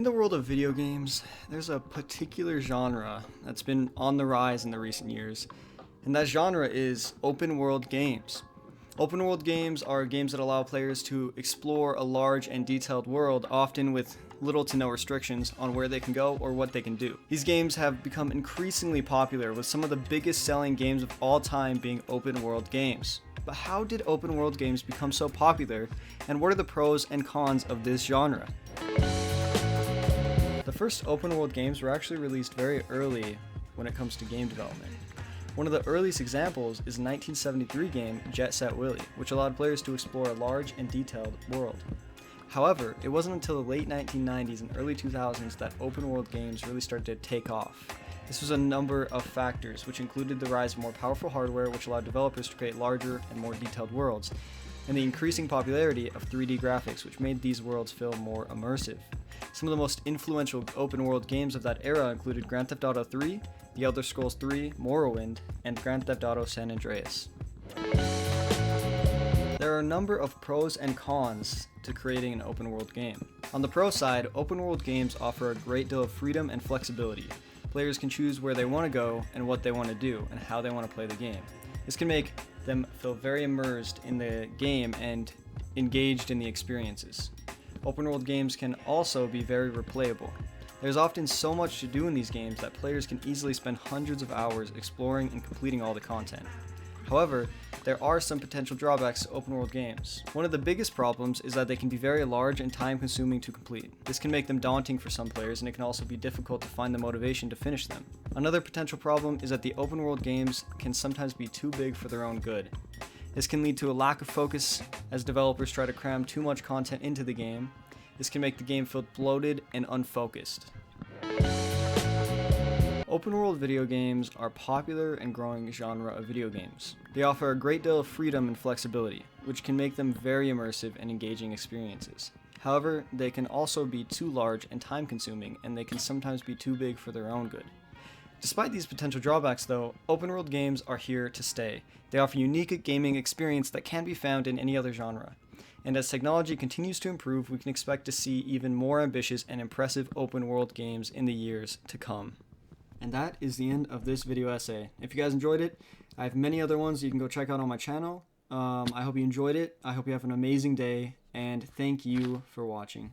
In the world of video games, there's a particular genre that's been on the rise in the recent years, and that genre is open world games. Open world games are games that allow players to explore a large and detailed world, often with little to no restrictions on where they can go or what they can do. These games have become increasingly popular, with some of the biggest selling games of all time being open world games. But how did open world games become so popular, and what are the pros and cons of this genre? The first open world games were actually released very early when it comes to game development. One of the earliest examples is the 1973 game Jet Set Willy, which allowed players to explore a large and detailed world. However, it wasn't until the late 1990s and early 2000s that open world games really started to take off. This was a number of factors, which included the rise of more powerful hardware, which allowed developers to create larger and more detailed worlds, and the increasing popularity of 3D graphics, which made these worlds feel more immersive. Some of the most influential open world games of that era included Grand Theft Auto 3, The Elder Scrolls 3, Morrowind, and Grand Theft Auto San Andreas. There are a number of pros and cons to creating an open world game. On the pro side, open world games offer a great deal of freedom and flexibility. Players can choose where they want to go and what they want to do and how they want to play the game. This can make them feel very immersed in the game and engaged in the experiences. Open world games can also be very replayable. There's often so much to do in these games that players can easily spend hundreds of hours exploring and completing all the content. However, there are some potential drawbacks to open world games. One of the biggest problems is that they can be very large and time consuming to complete. This can make them daunting for some players, and it can also be difficult to find the motivation to finish them. Another potential problem is that the open world games can sometimes be too big for their own good. This can lead to a lack of focus as developers try to cram too much content into the game. This can make the game feel bloated and unfocused. Open world video games are a popular and growing genre of video games. They offer a great deal of freedom and flexibility, which can make them very immersive and engaging experiences. However, they can also be too large and time consuming, and they can sometimes be too big for their own good. Despite these potential drawbacks though, open world games are here to stay. They offer a unique gaming experience that can't be found in any other genre. And as technology continues to improve, we can expect to see even more ambitious and impressive open world games in the years to come. And that is the end of this video essay. If you guys enjoyed it, I have many other ones you can go check out on my channel. I hope you enjoyed it. I hope you have an amazing day, and thank you for watching.